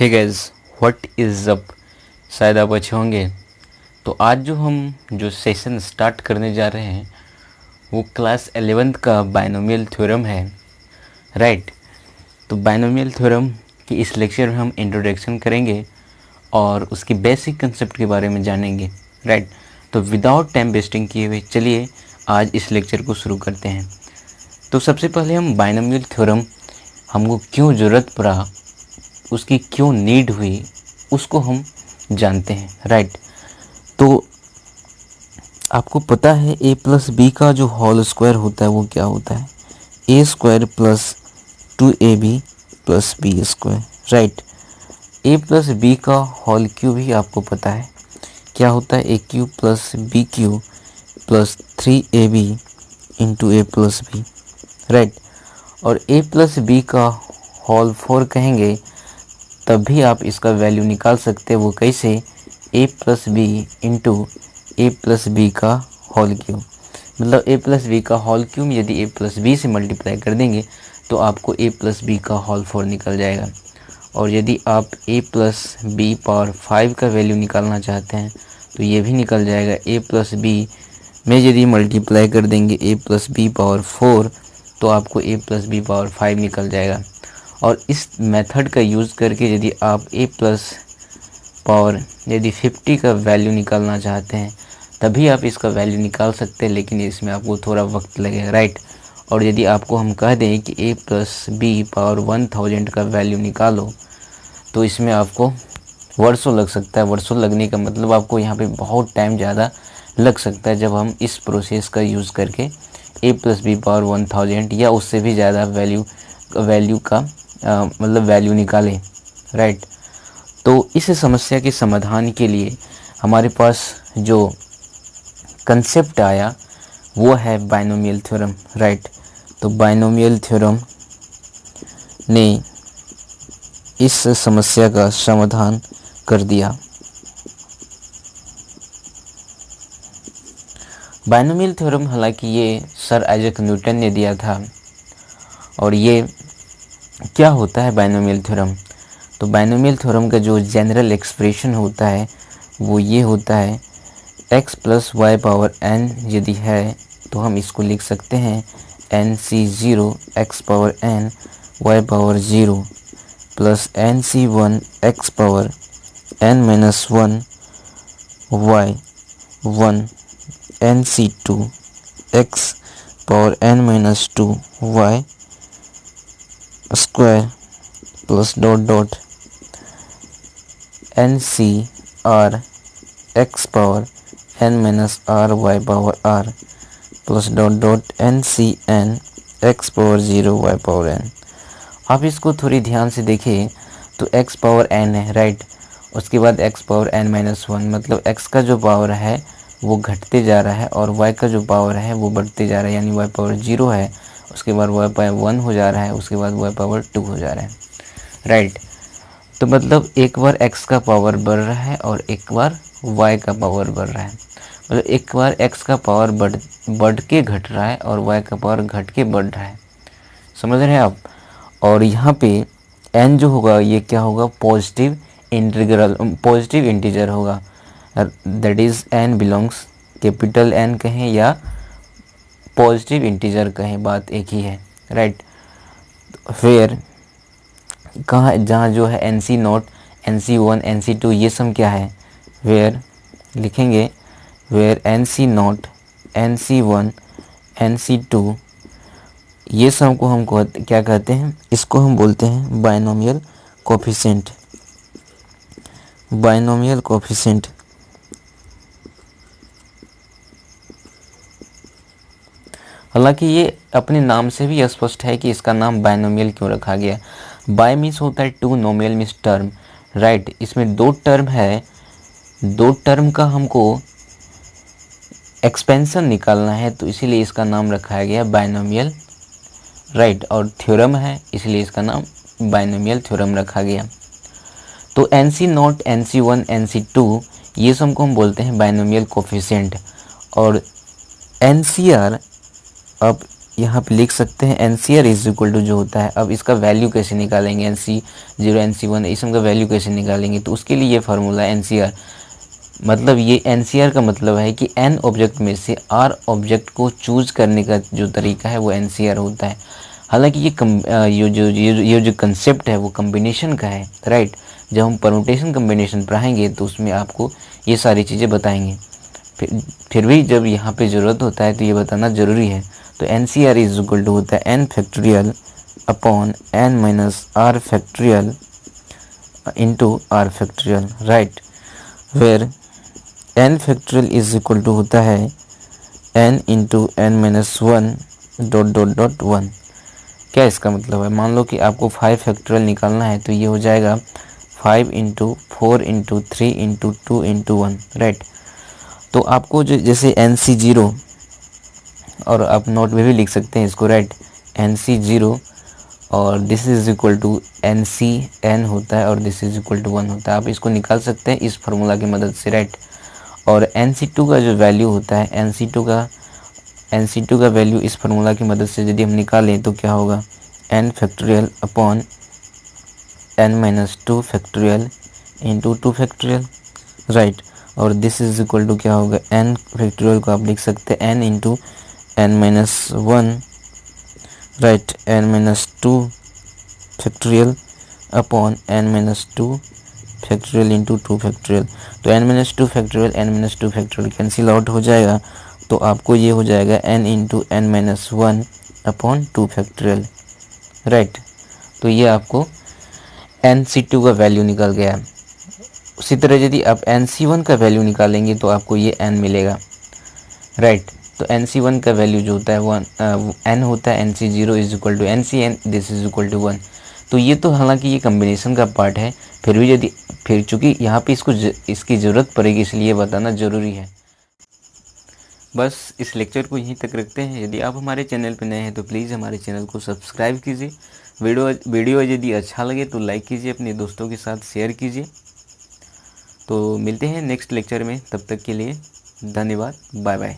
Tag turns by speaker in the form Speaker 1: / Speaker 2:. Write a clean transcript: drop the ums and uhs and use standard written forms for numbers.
Speaker 1: Hey guys, what is up. शायद आप अच्छे होंगे। तो आज जो सेशन स्टार्ट करने जा रहे हैं वो क्लास 11th का बाइनोमियल थ्योरम है, राइट। तो बाइनोमियल थ्योरम की इस लेक्चर में हम इंट्रोडक्शन करेंगे और उसकी बेसिक कंसेप्ट के बारे में जानेंगे, राइट। तो विदाउट टाइम वेस्टिंग किए हुए चलिए आज इस लेक्चर को शुरू करते हैं। तो सबसे पहले हम बाइनोमियल थ्योरम हमको क्यों ज़रूरत पड़ा, उसकी क्यों नीड हुई, उसको हम जानते हैं, राइट। तो आपको पता है a प्लस बी का जो होल स्क्वायर होता है वो क्या होता है, A square plus 2ab plus B square, right. a plus B का होल क्यूब ही आपको पता है क्या होता है, A cube plus B cube plus 3ab into A plus B, right. और a प्लस बी का होल 4 कहेंगे तब भी आप इसका वैल्यू निकाल सकते हैं। वो कैसे, a plus B into A plus B का होल क्यूब, मतलब a प्लस बी का होल क्यूब यदि a प्लस बी से मल्टीप्लाई कर देंगे तो आपको a प्लस बी का होल 4 निकल जाएगा। और यदि आप a प्लस बी पावर 5 का वैल्यू निकालना चाहते हैं तो ये भी निकल जाएगा। a प्लस बी में यदि मल्टीप्लाई कर देंगे a प्लस बी पावर 4 तो आपको a प्लस बी पावर 5 निकल जाएगा। और इस मेथड का यूज़ करके यदि आप a प्लस पावर यदि 50 का वैल्यू निकालना चाहते हैं तभी आप इसका वैल्यू निकाल सकते हैं, लेकिन इसमें आपको थोड़ा वक्त लगेगा, राइट। और यदि आपको हम कह दें कि a प्लस बी पावर 1000 का वैल्यू निकालो तो इसमें आपको वर्षों लग सकता है। वर्षों लगने का मतलब आपको यहाँ पे बहुत टाइम ज़्यादा लग सकता है जब हम इस प्रोसेस का यूज़ करके a प्लस बी पावर 1000 या उससे भी ज़्यादा वैल्यू का मतलब वैल्यू निकालें, राइट। तो इस समस्या के समाधान के लिए हमारे पास जो कंसेप्ट आया वो है बाइनोमियल थ्योरम, राइट। तो बाइनोमियल थ्योरम ने इस समस्या का समाधान कर दिया। बाइनोमियल थ्योरम हालांकि ये सर आइजैक न्यूटन ने दिया था। और ये क्या होता है बाइनोमियल थ्योरम, तो बाइनोमियल थ्योरम का जो जनरल एक्सप्रेशन होता है वो ये होता है, x plus Y power n यदि है तो हम इसको लिख सकते हैं nc0 x power n y power 0 plus nc1 x power n minus 1 y 1 nc2 x power n minus 2 y square plus dot dot N C R X power N minus R Y power R plus dot dot N C N X power 0 Y power N. आप इसको थोड़ी ध्यान से देखें तो X power N है, right. उसके बाद एक्स पावर एन माइनस 1, मतलब एक्स का जो पावर है वो घटते जा रहा है और वाई का जो पावर है वो बढ़ते जा रहा है, यानी वाई पावर 0 है, उसके बाद वाई पावर 1 हो जा रहा है, उसके बाद वाई पावर 2 हो जा रहा है, राइट। तो मतलब एक बार x का पावर बढ़ रहा है और एक बार y का पावर बढ़ रहा है, मतलब एक बार x का पावर बढ़ के घट रहा है और y का पावर घट के बढ़ रहा है, समझ रहे हैं आप। और यहाँ पे n जो होगा ये क्या होगा, पॉजिटिव इंटीजर होगा, that is n belongs capital N कहें या पॉजिटिव इंटीजर कहें, बात एक ही है, राइट। फिर कहाँ जहाँ जो है NC0 NC1 NC2 ये सब क्या है, वेयर लिखेंगे, वेयर NC0 NC1 NC2 ये सब को हम क्या कहते हैं, इसको हम बोलते हैं बाइनोमियल कोफिशिएंट। बाइनोमियल कोफिशिएंट हालांकि ये अपने नाम से भी स्पष्ट है कि इसका नाम बाइनोमियल क्यों रखा गया। बाय मीन्स होता है two, nomial means term, right. इसमें दो टर्म है, दो टर्म का हमको एक्सपेंशन निकालना है तो इसीलिए इसका नाम रखा गया बाइनोमियल, राइट। और थ्योरम है इसलिए इसका नाम बाइनोमियल थ्योरम रखा गया। तो NC0 NC1 NC2 ये सब को हम बोलते हैं बाइनोमियल कोफिशिएंट। और NCR, अब यहाँ पे लिख सकते हैं NCR इज इक्वल टू जो होता है, अब इसका वैल्यू कैसे निकालेंगे, NC0 NC1 इसम का वैल्यू कैसे निकालेंगे, तो उसके लिए ये फार्मूला NCR, मतलब ये NCR का मतलब है कि n ऑब्जेक्ट में से r ऑब्जेक्ट को चूज करने का जो तरीका है वो NCR होता है। हालांकि ये जो कंसेप्ट है वो कम्बिनेशन का है, राइट। जब हम परमुटेशन कम्बिनेशन पढ़ाएंगे तो उसमें आपको ये सारी चीज़ें बताएंगे। फिर भी जब यहाँ पे ज़रूरत होता है तो ये बताना ज़रूरी है। तो NCR इज इक्वल टू होता है n factorial upon n minus r factorial into r factorial, right, where n factorial is equal to होता है n into n minus 1 dot dot dot 1। क्या इसका मतलब है, मान लो कि आपको 5 फैक्टोरियल निकालना है तो ये हो जाएगा 5 into 4 into 3 into 2 into 1, right. तो आपको जो जैसे NC0, और आप नोट में भी लिख सकते हैं इसको, राइट, NC0 और this is equal to NCN होता है और दिस इज इक्वल टू 1 होता है। आप इसको निकाल सकते हैं इस फार्मूला की मदद से, राइट। और NC2 का जो वैल्यू होता है, NC2 का वैल्यू इस फार्मूला की मदद से यदि हम निकालें तो क्या होगा, n factorial upon n minus 2 factorial into 2 factorial, right. और दिस इज इक्वल टू क्या होगा, n फैक्टोरियल को आप लिख सकते हैं n into n minus 1, right, n minus 2 factorial upon n minus 2 factorial into 2 factorial. तो n minus 2 factorial n minus 2 factorial cancel out हो जाएगा, तो आपको ये हो जाएगा n into n minus 1 upon 2 factorial, right. तो ये आपको NC2 का वैल्यू निकल गया। उसी तरह यदि आप NC1 का वैल्यू निकालेंगे तो आपको ये n मिलेगा, राइट। तो NC1 का वैल्यू जो होता है वो n होता है, NC0 is equal to NCN, this is equal to 1। तो ये तो हालांकि ये कम्बिनेशन का पार्ट है, फिर चूँकि यहाँ पे इसकी ज़रूरत पड़ेगी इसलिए बताना ज़रूरी है। बस इस लेक्चर को यहीं तक रखते हैं। यदि आप हमारे चैनल पर नए हैं तो प्लीज़ हमारे चैनल को सब्सक्राइब कीजिए। वीडियो यदि अच्छा लगे तो लाइक कीजिए, अपने दोस्तों के साथ शेयर कीजिए। तो मिलते हैं नेक्स्ट लेक्चर में, तब तक के लिए धन्यवाद, बाय बाय।